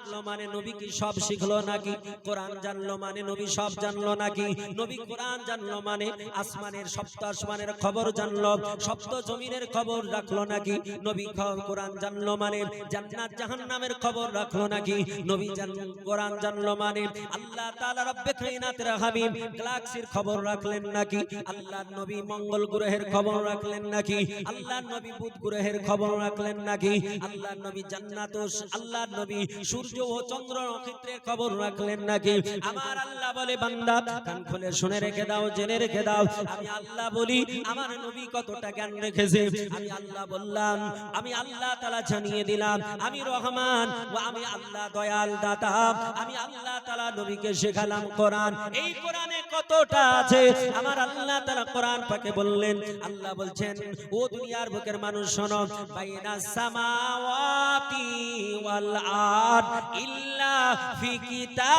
শিখলো মানে নবী কি সব শিখলো নাকি? কোরআন জানলো মানে নবী সব জানলো নাকি? নবী কোরআন জানলো মানে আসমানের সপ্ত আসমানের খবর জানলো, সপ্ত জমিনের খবর রাখলো নাকি? নবী কোরআন জানলো মানে জান্নাত জাহান্নামের খবর রাখলো নাকি? নবী কোরআন জানলো মানে আল্লাহ তাআলা রব্বে কায়নাতের হাবিব গ্যালাক্সির খবর রাখলেন নাকি? আল্লাহর নবী মঙ্গল গ্রহের খবর রাখলেন নাকি? আল্লাহর নবী বুধ গ্রহের খবর রাখলেন নাকি? আল্লাহর নবী জান্নাত ও আল্লাহর নবী সূর্য ও চন্দ্র নক্ষত্রের খবর রাখলেন নাকি? আমার আল্লাহ বলে বান্দা কান খুলে শুনে রেখে দাও, জেনে রেখে দাও, আমি আল্লাহ বলি আমার নবী কতটা জ্ঞান রেখেছে। আমি আল্লাহ বললাম, আমি আল্লাহ তাআলা জানিয়ে দিলাম আমি রহমান ও আমি আল্লাহ দয়াল দাতা। আমি আল্লাহ তাআলা নবীকে শেখালাম কোরআন। এই কোরআনে কতটা আছে আমার আল্লাহ তাআলা কোরআন পাকে বললেন। আল্লাহ বলছেন ও দুনিয়ার বুকের মানুষ শোনো, বাইনাস সামাওয়াতি ওয়াল আরদ ইল্লা ফি কিতাবিম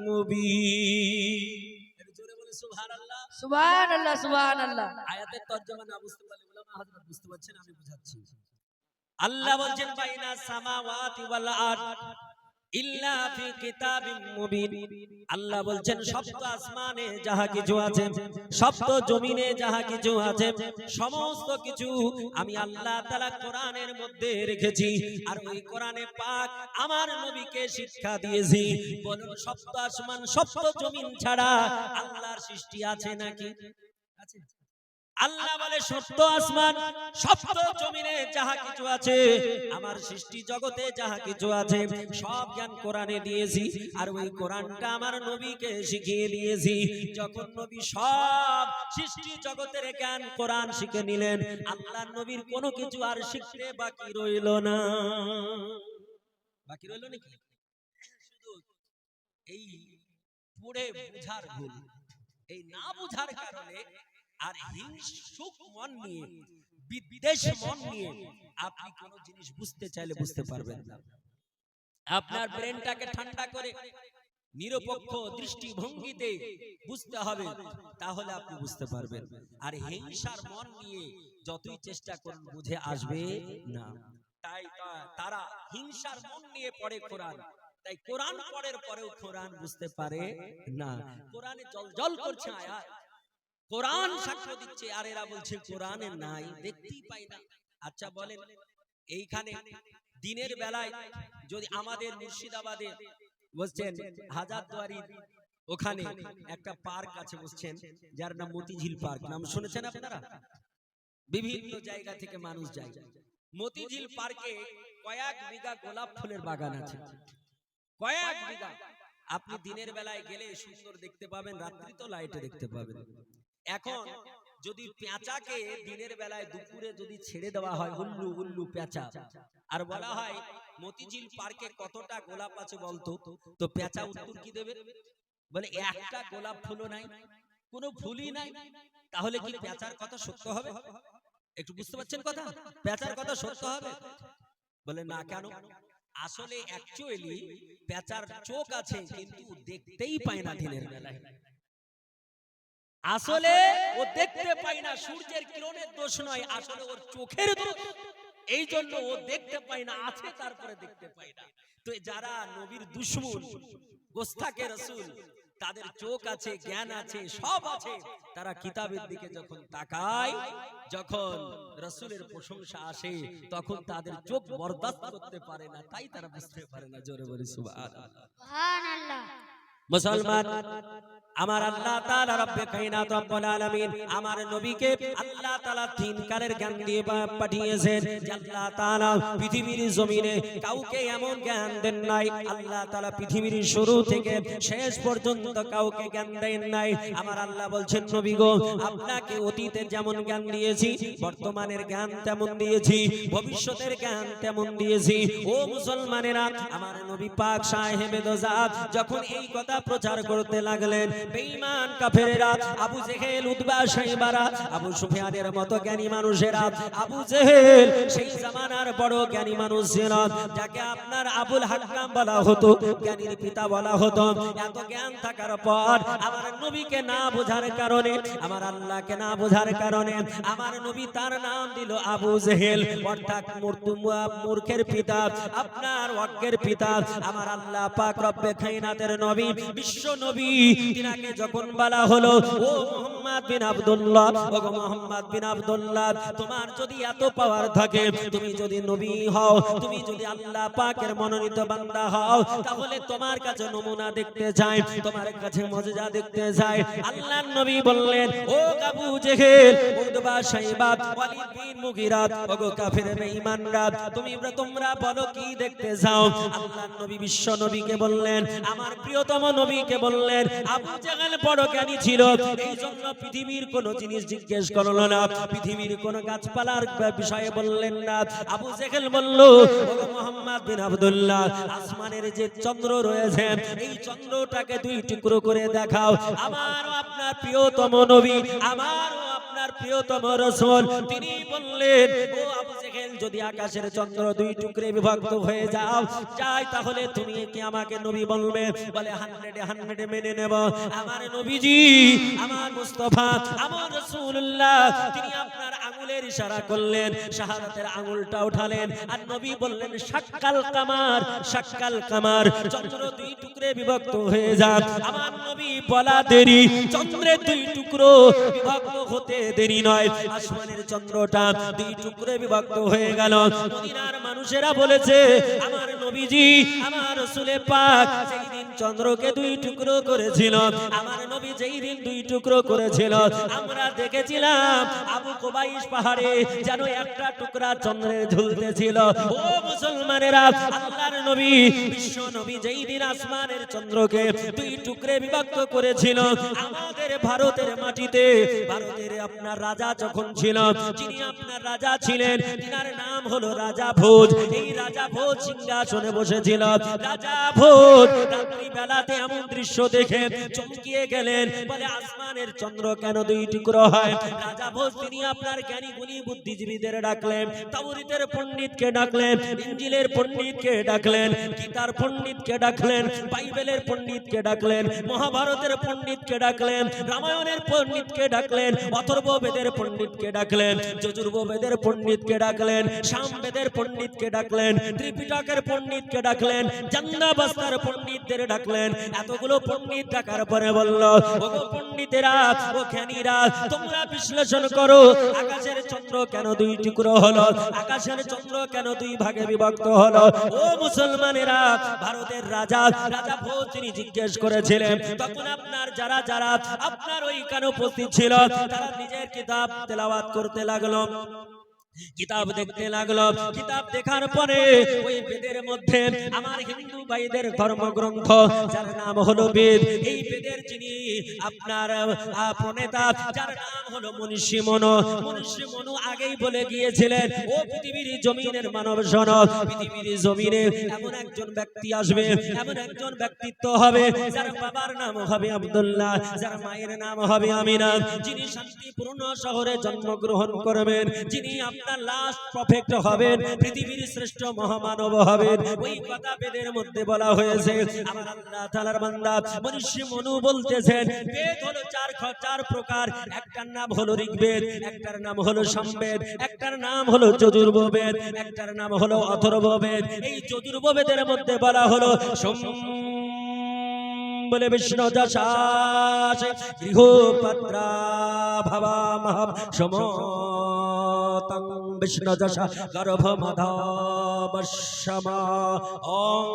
মুবিন। জোরে বলে সুবহানাল্লাহ, সুবহানাল্লাহ, সুবহানাল্লাহ। আয়াতের তরজমা না বুঝতে পারলে উলামা হযরত বুঝতে পারছেন, আমি বুঝাচ্ছি। আল্লাহ বলছেন বাইনাস সামাওয়াতি ওয়াল আরদ ইল্লা ফি কিতাবিম মুবিন। আল্লাহ বলছেন সপ্ত আসমানে যাহা কিছু আছে, সপ্ত জমিনে যাহা কিছু আছে, সমস্ত কিছু আমি আল্লাহ তাআলা কোরআনের মধ্যে রেখেছি। আর ওই কোরআনে পাক আমার নবীকে শিক্ষা দিয়েছি। বলুন সপ্ত আসমান সপ্ত জমিন ছাড়া আল্লাহর সৃষ্টি আছে নাকি? আছে। আল্লাহ বলে সপ্ত আসমান সপ্ত জমিনে যাহা কিছু আছে, আমার সৃষ্টি জগতে যাহা কিছু আছে, সব জ্ঞান কোরআনে দিয়েছি। আর ওই কোরআনটা আমার নবীকে শিখিয়ে দিয়েছি। যখন নবী সব সৃষ্টি জগতের জ্ঞান কোরআন শিখে নিলেন, আল্লাহর নবীর কোনো কিছু আর শিখতে বাকি রইল না। বাকি রইল নাকি? শুধু এই পড়ে বুঝার ভুল, এই না বুঝার কারণে আর হিংসুক মন নিয়ে, বিদ্বেষ মন নিয়ে আপনি কোন জিনিস বুঝতে চাইলে বুঝতে পারবেন না। আপনার ব্রেনটাকে ঠান্ডা করে নিরপেক্ষ দৃষ্টিভঙ্গিতে বুঝতে হবে, তাহলে আপনি বুঝতে পারবেন। আর হিংসার মন নিয়ে যতই চেষ্টা করুন বুঝে আসবে না। তাই তারা হিংসার মন নিয়ে পড়ে কোরআন, তাই কোরআন পড়ার পরেও কোরআন বুঝতে পারে না। কোরআনে জল করছে আয়াত, কোরআন সাক্ষ্য দিচ্ছে, আর এরা বলছে কোরআনে নাই, দেখতেই পাই না। আচ্ছা বলেন, এইখানে দিনের বেলায় যদি আমাদের মুর্শিদাবাদে বলছেন হাজারদুয়ারি ওখানে একটা পার্ক আছে বলছেন, যার নাম মতিঝিল পার্ক, নাম শুনেছেন আপনারা? বিভিন্ন জায়গা থেকে মানুষ যায়। মতিঝিল পার্কে কয়েক বিঘা গোলাপ ফুলের বাগান আছে, কয়েক বিঘা। আপনি দিনের বেলায় গেলে সুন্দর দেখতে পাবেন, রাত্রি তো লাইটে দেখতে পাবেন। এখন যদি পেঁচাকে দিনের বেলায় দুপুরে যদি ছেড়ে দেওয়া হয়, উল্লু উল্লু পেঁচা, আর বলা হয় মতিঝিল পার্কে কতটা গোলাপ আছে বলতো, তো পেঁচা উত্তর কি দেবে? বলে একটা গোলাপ ফুলও নাই, কোনো ফুলই নাই। তাহলে কি পেঁচার কথা সত্য হবে? একটু বুঝতে পারছেন কথা? পেঁচার কথা সত্য হবে? বলে না। কেন? আসলে অ্যাকচুয়ালি পেঁচার চোখ আছে কিন্তু দেখতেই পায় না দিনের বেলায়। আসলে ও দেখতে পায় না, সূর্যের কিরণের দোষ নয়, আসলে ওর চোখের দোষ। এই জন্য ও দেখতে পায় না, আছে তারপরে দেখতে পায় না। তো যারা নবীর দুশমন, গোস্তাকে রাসূল, তাদের চোখ আছে, জ্ঞান আছে, সব আছে, তারা কিতাবের দিকে যখন তাকায়, যখন রাসূলের প্রশংসা আসে, তখন তাদের চোখ বরদাস্ত করতে পারে না, তাই তারা বুঝতে পারে না। জোরে বলি সুবহানাল্লাহ, সুবহানাল্লাহ। মুসলমান আমার আল্লাহ তাআলা রব্বে কায়নাত রব্বুল আলামিন আমার নবীকে আল্লাহ তাআলা তিন কালের জ্ঞান দিয়ে পাঠিয়েছেন। যে আল্লাহ তাআলা পৃথিবীর জমিনে কাউকে এমন জ্ঞান দেন নাই, আল্লাহ তাআলা পৃথিবীর শুরু থেকে শেষ পর্যন্ত কাউকে জ্ঞান দেন নাই। আমার আল্লাহ বলছেন নবী গো, আপনাকে অতীতে যেমন জ্ঞান দিয়েছি, বর্তমানের জ্ঞান তেমন দিয়েছি, ভবিষ্যতের জ্ঞান তেমন দিয়েছি। ও মুসলমানেরা, আমার নবী পাক সাহেবে দোজাত যখন এই কথা প্রচার করতে লাগলেন। বেঈমান কাফেরেরা, আবু জেহেল, উতবা, শাইবারা, আবু সুফিয়ানের মতো জ্ঞানী মানুষেরা, আবু জেহেল সেই জামানার বড় জ্ঞানী মানুষ ছিল, যাকে আপনার আবুল হাক্কাম বলা হতো, জ্ঞানীর পিতা বলা হতো। এত জ্ঞান থাকার পর আমার নবীকে না বোঝার কারণে, আমার আল্লাহকে না বোঝার কারণে আমার নবী তার নাম দিল আবু জেহেল, অর্থাৎ মূর্খের পিতা, আপনার অজ্ঞের পিতা। আমার আল্লাহ পাক রব্বে কায়নাতের নবী, বিশ্ব নবী, তিনাকে যখন বলা হলো, ও মুহাম্মদ বিন আব্দুল্লাহ, ও মুহাম্মদ বিন আব্দুল্লাহ, তোমার যদি এত পাওয়ার থাকে, তুমি যদি নবী হও, তুমি যদি আল্লাহ পাকের মনোনীত বান্দা হও, তাহলে তোমার কাছে নমুনা দেখতে চাই, তোমার কাছে মুজিজা দেখতে চাই। আল্লাহর নবী বললেন, ও আবু জেহেল, উতবা, শাইবা, ওয়ালিদ বিন মুগিরা, ওগো কাফের বেঈমানরা, তোমরা বলো কি দেখতে চাও? আল্লাহর নবী বিশ্ব নবীকে বললেন, আমার প্রিয়তম নবীকে বললেন, আবু জেহেল বড় জ্ঞানী ছিল, এই জন্য পৃথিবীর কোন জিনিস জিজ্ঞেস করলো না, পৃথিবীর কোন গাছপালার বিষয়ে বললেন না। আবু জেহেল বলল, ওগো মুহাম্মদ বিন আব্দুল্লাহ, আসমানের যে চন্দ্র রয়েছে, এই চন্দ্রটাকে দুই টুকরো করে দেখাও। আমারও আপনার প্রিয়তম নবী, আমারও আপনার প্রিয়তম রাসূল, তিনি বললেন, ও আবু জেহেল, যদি আকাশের চন্দ্র দুই টুকরে বিভক্ত হয়ে যায়, তাহলে তুমি কি আমাকে নবী বলবে? বলে 100 মেনে নেব। আমার নবীজি, আমার মুস্তাফা, আমার রাসূলুল্লাহ, তিনি আপনার আঙ্গুলের ইশারা করলেন, শাহাদাতের আঙ্গুলটা উঠালেন, আর নবী বললেন, শাক্কাল কামার, শাক্কাল কামার, চন্দ্র দুই টুকরে বিভক্ত হয়ে যাক। আমার নবী বলা দেরি, চন্দ্রের দুই টুকরো বিভক্ত হতে দেরি নয়, আসমানের চন্দ্রটা দুই টুকরে বিভক্ত হয়ে গেল। মদিনার মানুষেরা বলেছে, আমার নবীজি, আমার রাসূলে পাক যেই দিন চন্দ্রকে দুই টুকরো করেছিল, আমার নবী যেই দিন দুই টুকরো করেছিল, আমরা দেখেছিলাম আবু কুবাইস পাহাড়ে যেন একটা টুকরা চন্দ্রের ঝুলতেছিল। ও মুসলমানেরা, আল্লাহর নবী, বিশ্ব নবী যেই দিন আসমানের চন্দ্রকে দুই টুকরে বিভক্ত করেছিল, আমাদের ভারতের মাটিতে, ভারতের আপনার রাজা যখন ছিল, যিনি আপনার রাজা ছিলেন, তিনার নাম হলো রাজা ভোজ। এই রাজা ভোজ সিংহাসনে বসেছিল। রাজা ভোজ রাত্রি বেলাতে এমন দৃশ্য দেখে চমকিয়ে গেলেন, বলে, আসমানের চন্দ্র কেন দুই টুকরো হয়? রাজা ভোজ তিনি আপনার জ্ঞানী গুণী বুদ্ধিজীবীদের ডাকলেন, তাওরীতের পণ্ডিতকে ডাকলেন, ইনজিলের পণ্ডিতকে ডাকলেন, গীতার পণ্ডিতকে ডাকলেন, বাইবেলের পণ্ডিতকে ডাকলেন, মহাভারতের পণ্ডিতকে ডাকলেন, রামায়ণের পণ্ডিতকে ডাকলেন, অথর্ব বেদের পণ্ডিতকে ডাকলেন, যজুর্ব বেদের পণ্ডিতকে ডাকলেন, সামবেদের পণ্ডিতকে ডাকলেন, ত্রিপিটকের পণ্ডিতকে ডাকলেন, জান্নাবাস্তার পণ্ডিতদের ডাকলেন। এতগুলো পণ্ডিত ডাকার পরে বলল, ওগো পণ্ডিতেরা, ও জ্ঞানীরা, তোমরা বিশ্লেষণ করো, আকাশের চন্দ্র কেন দুই টুকরো হলো? আকাশের চন্দ্র কেন দুই ভাগে বিভক্ত হলো? ও মুসলমানেরা, ভারতের রাজা, রাজা ভোজ তিনি জিজ্ঞেস করেছিলেন। তখন আপনার যারা যারা আপনার ওইখানে উপস্থিত ছিল, তারা নিজের কিতাব তেলাওয়াত করতে লাগলো, কিতাব দেখতে লাগলো। কিতাব দেখার পরে ওই বেদের মধ্যে আমার হিন্দু ভাইদের ধর্মগ্রন্থ, যার নাম হলো বেদ, এই বেদের যিনি আপনার প্রণেতা, যার নাম হলো মনীষী মনু। মনীষী মনু আগেই বলে গিয়েছিলেন, ও পৃথিবীর জমিনের মানব শোনো, পৃথিবীর জমিনে এমন একজন ব্যক্তি আসবে, এমন একজন ব্যক্তিত্ব হবে, যার বাবার নাম হবে আব্দুল্লাহ, যার মায়ের নাম হবে আমিনা, যিনি শান্তিপূর্ণ শহরে জন্মগ্রহণ করবেন, যিনি আপনার লাস্ট প্রফেক্ট হবেন, পৃথিবীর শ্রেষ্ঠ মহামানব হবেন। ওই কথা বেদের মধ্যে বলা হয়েছে। আমার আল্লাহ তাআলার বান্দা মনীষী মনু বলতেছেন, বেদ হলো চার প্রকার, একটার নাম হলো ঋগ্বেদ, একটার নাম হলো সামবেদ, একটার নাম হলো যজুর্বেদ, একটার নাম হলো অথর্ববেদ। এই যজুর্বেদের মধ্যে বলা হলো বলে বিষ্ণু যশাস গৃহপত্রা ভবামহম সমতং বিষ্ণু যশা গর্ভমধাবশ্যমা ওং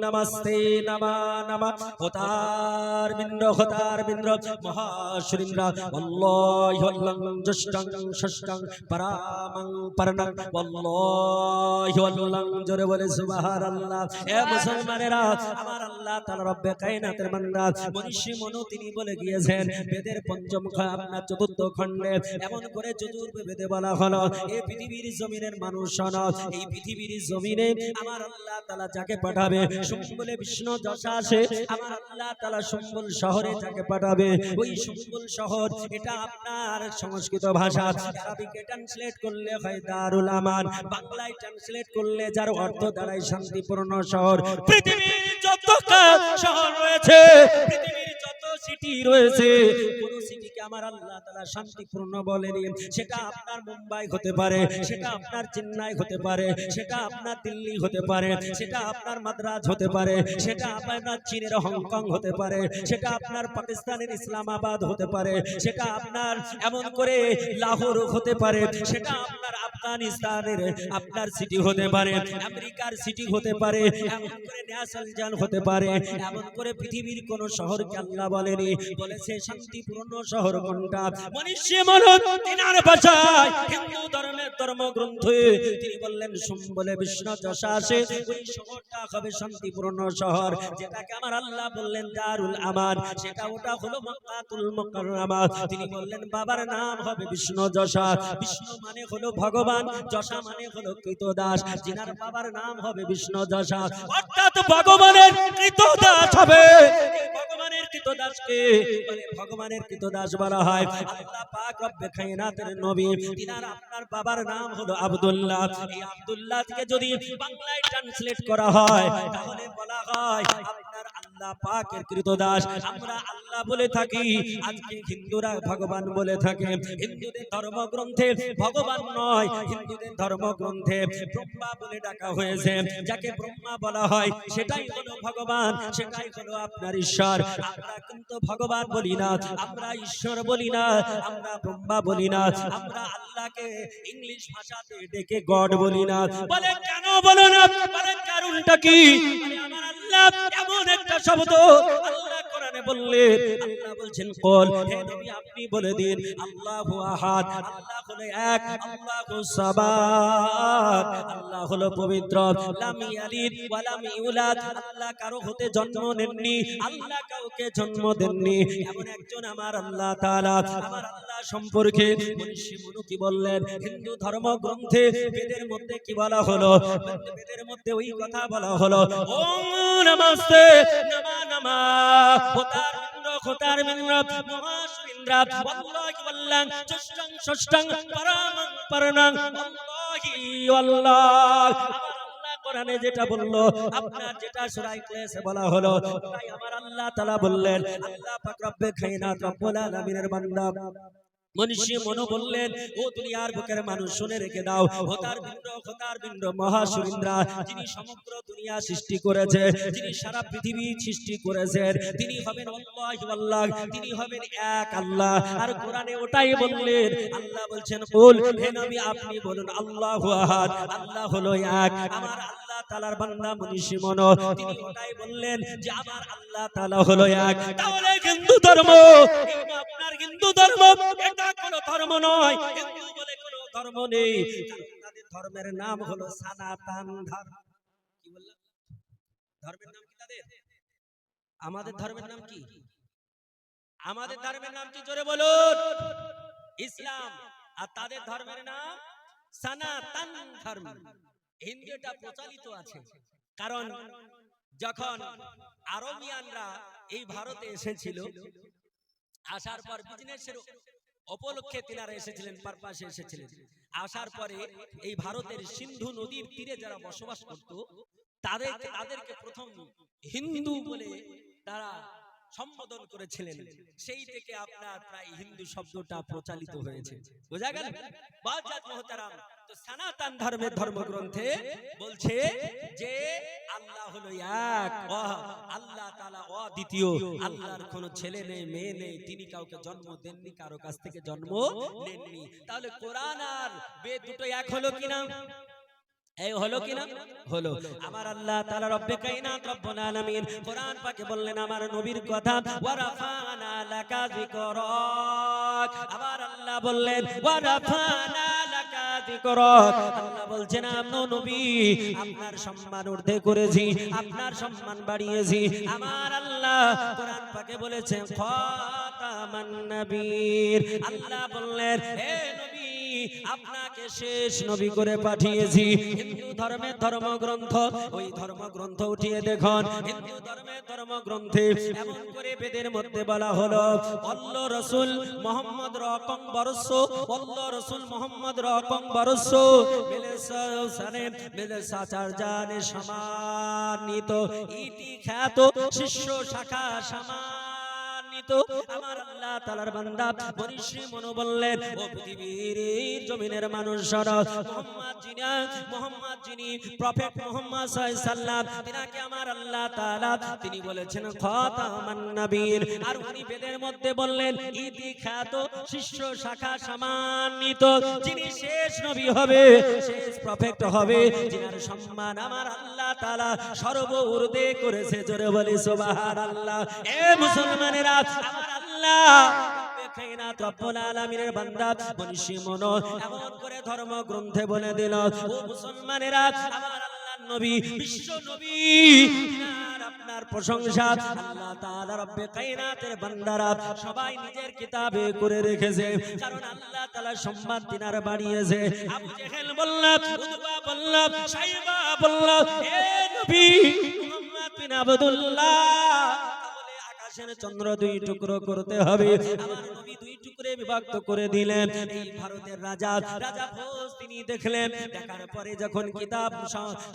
নমস্তে নমা নমা হতার বিন্দ্র মহাশুরিন্দ্র অল্লাহু আল্লাহ জষ্টং ষষ্টং পরামং পরণং অল্লাহু আল্লাহ। জোরে বলে সুবহানাল্লাহ। এ মুসলমানেরা, আমার আল্লাহ তাআলা রব্বে রব্বে কায়নাতের বান্দা মনীষী মনু তিনি বলে গিয়েছেন বেদের পঞ্চম আপনার চতুর্থ খণ্ডে এমন করে চতুর্বেদে বলা হলো এই পৃথিবীর জমিনের মানুষ শোনো, এই পৃথিবীর জমিনে আমার আল্লাহ তাআলা যাকে পাঠাবে সম্বলে বিষ্ণু যশা আসে আমার আল্লাহ তাআলা সম্বল শহরে যাকে পাঠাবে ওই সম্বল শহর এটা আপনার সংস্কৃত ভাষা আরবিকে ট্রান্সলেট করলে হয় দারুল আমান, বাংলায় ট্রান্সলেট করলে যার অর্থ দাঁড়ায় শান্তিপূর্ণ শহর। পৃথিবীর যত শহর রয়েছে, পৃথিবীর যত সিটি রয়েছে, কোন সিটিকে আমার আল্লাহ তাআলা শান্তিপূর্ণ বলেনি। সেটা আপনার মুম্বাই হতে পারে, সেটা আপনার চেন্নাই হতে পারে, সেটা আপনার দিল্লি হতে পারে, সেটা আপনার মাদ্রাজ হতে পারে, সেটা আপনার চীনের হংকং হতে পারে, সেটা আপনার পাকিস্তানের ইসলামাবাদ হতে পারে, সেটা আপনার এমন করে লাহোর হতে পারে, সেটা আপনার আফগানিস্তানের আপনার সিটি হতে পারে, আমেরিকার সিটি হতে পারে, এমন করে ন্যাশনাল হতে পারে। এমন করে পৃথিবীর কোন শহরকে আল্লাহ বলেনি, বলেছে শান্তিপূর্ণ শহর কোনটা। মনীষী মনু তিনার ভাষায় হিন্দু ধর্মের ধর্মগ্রন্থে তিনি বললেন সম্বলে বিষ্ণু যশা আসে ওই শহরটা হবে শান্তিপূর্ণ শহর, যেটাকে আমার আল্লাহ বললেন দারুল আমান, সেটা ওটা হলো মক্কাতুল মুকাররমা। তিনি বললেন বাবার নাম হবে বিষ্ণু যশা, বিষ্ণু মানে হলো ভগবান, যশা মানে হলো কৃতদাস, যিনার বাবার নাম হবে বিষ্ণু যশা, অর্থাৎ ভগবানের কৃতদাস হবে। ভগবানের কৃতদাসকে বলে ভগবানের কৃতদাস বলা হয়। আল্লাহ পাক রব্বে কায়নাতের নবী তিনার আপনার বাবার নাম হলো আব্দুল্লাহ। এই আব্দুল্লাহকে যদি বাংলায় ট্রান্সলেট করা হয় তাহলে বলা হয় আপনার আল্লাহ পাকের কৃতদাস। আমরা আল্লাহ বলে থাকি, আজকে হিন্দুরা ভগবান বলে থাকে। হিন্দুদের ধর্মগ্রন্থে ভগবান নয়, হিন্দুদের ধর্মগ্রন্থে ব্রহ্মা বলে ডাকা হয়েছে। যাকে ব্রহ্মা বলা হয় সেটাই হলো ভগবান, সেটাই হলো আপনার ঈশ্বর। আমরা কিন্তু ভগবান বলি না, আমরা ঈশ্বর বলি না, আমরা ব্রহ্মা বলি না, আমরা আল্লাহকে ইংলিশ ভাষাতে ডেকে গড বলি না। বলে কেন বলো না? বলে কারণটা কি? আমার আল্লাহ এমন একটা শব্দ আল্লাহ কোরআনে বললেন, আল্লাহ বলছেন কুল, হে নবী আপনি বলে দিন আল্লাহু আহাদ, আল্লাহ হলো এক, আল্লাহু সামাদ, আল্লাহ হলো পবিত্র, লাম ইয়ালিদ ওয়া লাম ইউলাদ, আল্লাহ কারো হতে জন্ম নেননি, আল্লাহ কাউকে জন্ম দেননি। এমন একজন আমার আল্লাহ তাআলা। আমার আল্লাহ সম্পর্কে মনীষী মনু কি বললেন? হিন্দু ধর্মগ্রন্থে বেদের মধ্যে কি বলা হলো? বেদের মধ্যে ওই কথা বলা হলো ওম নমস্তে নমা নমা হোতার মিন্দ্র খোতার মিন্দ্র মহাসুইন্দ্র ওয়াল্লাহি ওয়াল্লাহ চষ্টং ষষ্ঠং পরমং পরনং ওয়াল্লাহি ওয়াল্লাহ। কোরআনে যেটা বললো, আপনার যেটা সূরা ইখলাসে বলা হলো, তাই আমার আল্লাহ তাআলা বললেন আল্লাহ পাক রব্বে কায়নাত রব্বুল আলামিনের বান্দা মনীষী মনু বললেন ও দুনিয়ার বুকের মানুষ শুনে রেখে দাও, হোতার বিন্দ্র মহাসুরিন্দ্রা যিনি সমগ্র দুনিয়া সৃষ্টি করেছে, যিনি সারা পৃথিবী সৃষ্টি করেছেন, তিনি হবেন আল্লাহু আল্লাহ, তিনি হবেন এক আল্লাহ। আর কোরআনে ওটাই বললেন, আল্লাহ বলছেন কুল, হে নবী আপনি বলুন আল্লাহু আহাদ, আল্লাহ হলো এক। আমার আল্লাহ তাআলার বান্দা মনীষী মনু তিনি ওটাই বললেন যে আমার আল্লাহ তাআলা হলো এক। তাহলে হিন্দু ধর্ম, আপনার হিন্দু ধর্ম এটা কোনো ধর্ম নয়, হিন্দু বলে কোনো ধর্ম নেই। তাদের ধর্মের নাম হলো সনাতন ধর্ম। কি বললাম? ধর্মের নাম কি তাদের? আমাদের ধর্মের নাম কি? আমাদের ধর্মের নাম কি জোরে বলুন? ইসলাম। আর তাদের ধর্মের নাম সনাতন ধর্ম। হিন্দুটা প্রচলিত আছে, কারণ যখন আরবিয়ানরা এই ভারতে এসেছিল, আসার পর বিজনেসের উপলক্ষে তিনারা এসেছিলেন, পারপাসে এসেছিলেন। আসার পরে এই ভারতের সিন্ধু নদীর তীরে যারা বসবাস করত তাদেরকে প্রথম হিন্দু বলে তারা সম্বোধন করেছিলেন। সেই থেকে আপনার প্রায় হিন্দু শব্দটা প্রচলিত হয়েছে। বোঝা গেল? বাজাত মুহতারাম, তো সনাতন ধর্মের ধর্মগ্রন্থে বলছে যে আল্লাহ হলো এক, আল্লাহ তাআলা অদ্বিতীয়, আল্লাহর কোনো ছেলে নেই, মেয়ে নেই, তিনি কাউকে জন্ম দেননি, কারো কাছ থেকে জন্ম নেননি। তাহলে কোরআন আর বেদ দুটো এক হলো কিনা? এই হলো কিনা? হলো। আমার আল্লাহ তাআলা রব্বে কায়নাত রব্বুল আলামিন কোরআন পাকে বললেন আমার নবীর কথা, ওয়া রাফানা লাকা যিকরাক। আমার আল্লাহ বললেন ওয়া রাফানা লাকা জান্নাতি করো। আল্লাহ বলছেন আমনো নবী আপনার সম্মান ঊর্ধ্বে করেছি, আপনার সম্মান বাড়িয়েছি। আমার আল্লাহ কোরআন পাকে বলেছেন খাতামান নবীর। আল্লাহ বললেন হে নবী আপনাকে শেষ নবী করে পাঠিয়েছি। হিন্দু ধর্মের ধর্মগ্রন্থ, ওই ধর্মগ্রন্থ উঠিয়ে দেখুন, হিন্দু ধর্মের ধর্মগ্রন্থে এমন করে বেদের মধ্যে বলা হলো আল্লাহ রাসূল মুহাম্মদ রকম বরস, আল্লাহ রাসূল মুহাম্মদ রকম বরস মেলে সানে মেলে সাচার জানে সম্মানিত ইতি খ্যাত শিষ্য শাখা সম্মানিত। আমার আল্লাহ তাআলার বান্দা মনীষী মনো বললেন ও পৃথিবীর জমিনের মানুষ শোনো, মুহাম্মদ যিনি প্রফেট মুহাম্মদ সাল্লাল্লাহু আলাইহি সাল্লাম তিনাকে আমার আল্লাহ তাআলা তিনি বলেছেন খাতামান নবীর। আর উনি বেদের মধ্যে বললেন ইতি খ্যাত শিষ্য শাখা সম্মানিত, যিনি শেষ নবী হবে, শেষ প্রফেট হবে, যিনার সম্মান আমার আল্লাহ তাআলা সর্ব ঊর্ধ্বে করেছে। জোরে বলি সুবহানাল্লাহ। এ মুসলমানেরা আমার আল্লাহ কায়নাত রব্বুল আলামিনের বান্দা মনীষী মনো এমন করে ধর্মগ্রন্থে বলে দিল ও মুসলমানেরা আমার আল্লাহর নবী বিশ্ব নবী আর আপনার প্রশংসা আল্লাহ তাআলা রব্বে কায়নাতের বান্দারা সবাই নিজের কিতাবে করে রেখেছে, কারণ আল্লাহ তাআলা সম্মান তিনার বাড়িয়েছে। আবু জেহেল বলল, উতবা বলল, সাইবা বলল হে নবী মুহাম্মদ বিন আব্দুল্লাহ চন্দ্র দুই টুকরো করতে হবে। আমার নবী দুই টুকরে বিভক্ত করে দিলেন। এই ভারতের রাজা ভোজ তিনি দেখলেন, দেখার পরে যখন কিতাব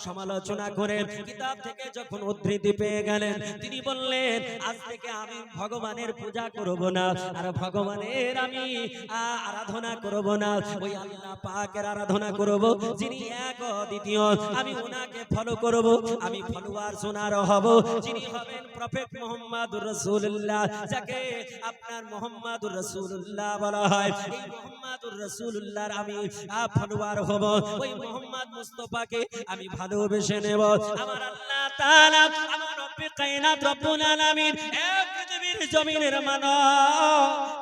সমালোচনা করেন, কিতাব থেকে যখন উদ্ধৃতি পেয়ে গেলেন, তিনি বললেন আজ থেকে আমি ভগবানের পূজা করব না, আর ভগবানের আমি আরাধনা করব না, ওই আল্লাহ পাকের আরাধনা করব যিনি এক দ্বিতীয়। আমি ওনাকে ফলো করব, আমি ফলোয়ার সোনার হব, যিনি হবেন প্রফেট মুহাম্মদুর রাসূলুল্লাহ, যাকে আপনার মুহাম্মদুর রাসূলুল্লাহ বলা হয়। এই মুহাম্মদুর রাসূলুল্লাহর আমি ফলোয়ার হব, ওই মুহাম্মদ মুস্তাফাকে আমি ভালোবেসে নেব। আমার আল্লাহ তাআলা আমার রব্বে কায়নাত রব্বুল আলামিন এক পৃথিবীর জমিনের মানব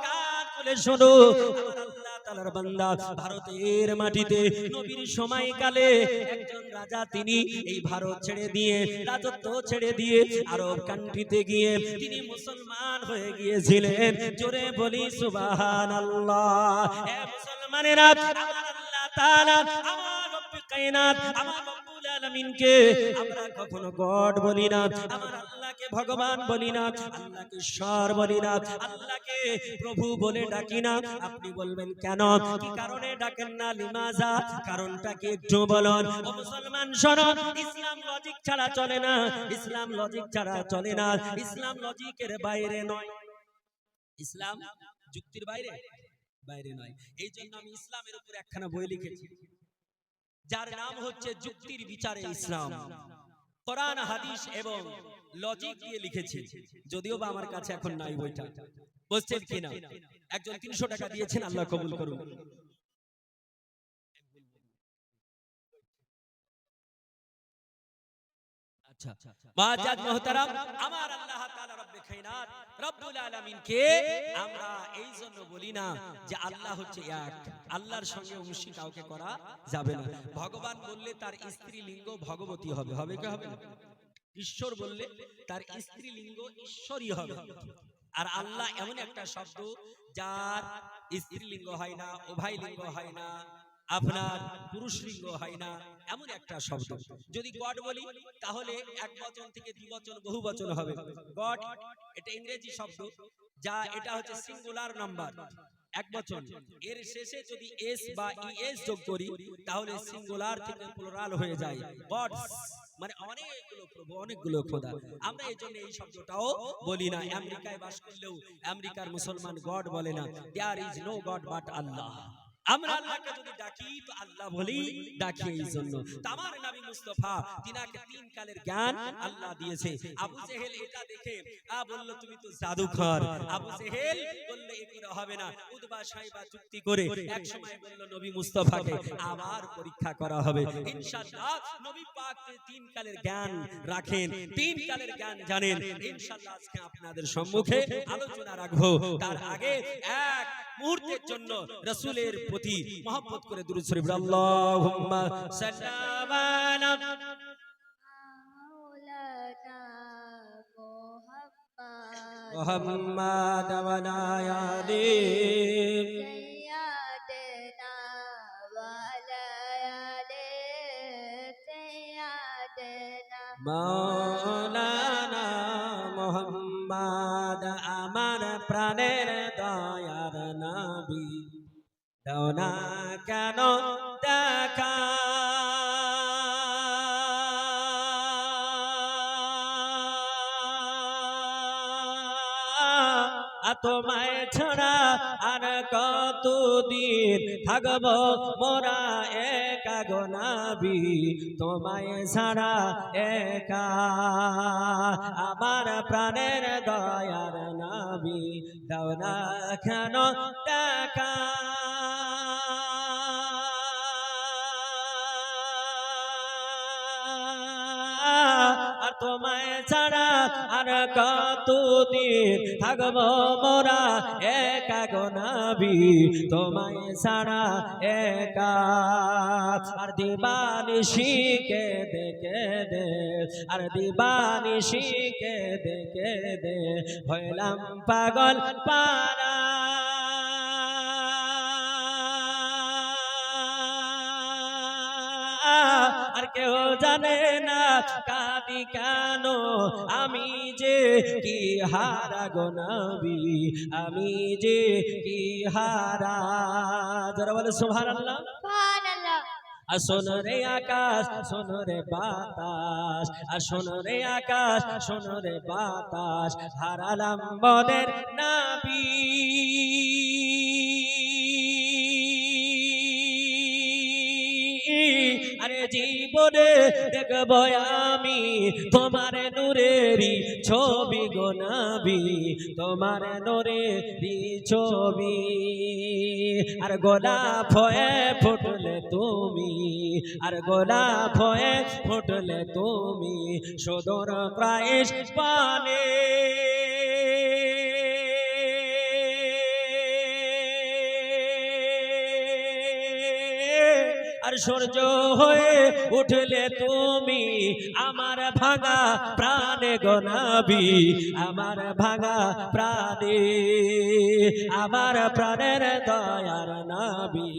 কান খুলে শোনো, আমার আল্লাহ তাআলার বান্দা ভারতের মাটিতে নবীর সময়কালে একজন রাজা তিনি এই ভারত ছেড়ে দিয়ে রাজত্ব ছেড়ে দিয়ে আরব কান্ট্রিতে গিয়ে তিনি মুসলমান হয়ে গিয়েছিলেন। জোরে বলি সুবহানাল্লাহ। হে মুসলমানেরা আমার আল্লাহ তাআলা আমার রব্বে কায়নাত আমার রব্বুল আলামিনকে আমরা কখনো গড বলি না, আমার আল্লাহকে ভগবান বলি না, আল্লাহকে ঈশ্বর বলি না, আল্লাহকে প্রভু বলে ডাকি না। আপনি বলবেন কেন, কি কারণে ডাকেন না? লিমাজা, কারণটা কি একটু বলুন। ও মুসলমান শোনো, ইসলাম লজিক ছাড়া চলে না, ইসলাম লজিক ছাড়া চলে না, ইসলাম লজিকের বাইরে নয়, ইসলাম যুক্তির বাইরে বাইরে নয়। এই জন্য আমি ইসলামের উপর একখানা বই লিখেছি যার নাম হচ্ছে যুক্তির বিচারে ইসলাম। কোরআন হাদিস এবং লজিক দিয়ে লিখেছি, যদিও বা আমার কাছে এখন নাই বইটা। বুঝছেন কিনা? একজন 300 টাকা দিয়েছেন, আল্লাহ কবুল করুন। আচ্ছা মুআজ্জাজ মুহতারাম, আমার আল্লাহ তাআলা রব্বে কায়নাত রব্বুল আলামিনকে আমরা এই জন্য বলি না যে আল্লাহ হচ্ছে এক, আল্লাহর সঙ্গে অংশ কাউকে করা যাবে না। ভগবান বললে তার স্ত্রীলিঙ্গ ভগবতী হবে, হবে কি হবে না? ঈশ্বর বললে তার স্ত্রীলিঙ্গ ঈশ্বরই হবে। আর আল্লাহ এমন একটা শব্দ যার স্ত্রীলিঙ্গ হয় না, উভয় লিঙ্গ হয় না, আপনার পুরুষ লিঙ্গ হয় না, এমন একটা শব্দ। যদি গড বলি তাহলে এক বচন থেকে দ্বিবচন বহু বচন হবে। গড এটা ইংরেজি শব্দ, যা এটা হচ্ছে সিঙ্গুলার নাম্বার, এক বচন। এর শেষে যদি এস বা ইএস যোগ করি তাহলে সিঙ্গুলার থেকে প্লুরাল হয়ে যায়। গডস মানে অনেকগুলো প্রভু, অনেকগুলো খোদা। আমরা এই জন্য এই শব্দটাও বলি না। আমেরিকায় বাস করলেও আমেরিকার মুসলমান গড বলে না, there is no God but Allah. আমরা আল্লাহকে যদি ডাকি তো আল্লাহ বলি ডাকি। এই জন্য তো আমার নবী মুস্তাফা তিনাকে 3 কালের জ্ঞান আল্লাহ দিয়েছে। আবু জেহেল এটা দেখে বলল তুমি তো জাদুকর। আবু জেহেল বলল এ করে হবে না। উতবা সাইবা যুক্তি করে এক সময় বলল নবী মুস্তাফাকে আবার পরীক্ষা করা হবে ইনশাআল্লাহ। নবী পাক 3 কালের জ্ঞান রাখেন, 3 কালের জ্ঞান জানেন। ইনশাআল্লাহ আজকে আপনাদের সম্মুখে আলোচনা রাখবো। তার আগে এক মুহূর্তের জন্য রাসূলের প্রতি মহব্বত করে দুরূদ শরীফ আল্লাহুম্মা সাল্লাল্লাহু মুহাম্মাদ ওয়া আলা আলি মাওলানা মুহাম্মদ আমার প্রাণের দয়ার নবী দাও না কেন দেখা তোমায় ছাড়া আর কতদিন থাকবো মোরা একা গো নবী তোমায় ছাড়া একা আমার প্রাণের দয়ার নবী দাও না কেন দেখা আর তোমায় ছাড়া আর কতদিন থাকবো মোরা একা গো নবী তোমায় ছাড়া একা আর দিবানিশিকে দেখে দে আর দিবানিশিকে দেখে দে হইলাম পাগল পারা আর কেউ জানে না কাঁদি কেন আমি যে কি হারা গো নবী আমি যে কি হারা যারা বলে সুবহানাল্লাহ সুবহানাল্লাহ আর শোনো রে আকাশ শোনো রে বাতাস আর শোনো রে আকাশ শোনো রে বাতাস হারালাম মোদের নবী আরে জীবনে দেখব আমি তোমার নূরেরই ছবি গো নবী তোমার নূরেরই ছবি আর গোলাপ হয়ে ফুটলে তুমি আর গোলাপ হয়ে ফুটলে তুমি সুদূর প্রাইস পানে আর সূর্য হয়ে উঠলে তুমি আমার ভাঙা প্রাণে গো নবী আমার ভাঙা প্রাণে আমার প্রাণের দয়ার নবী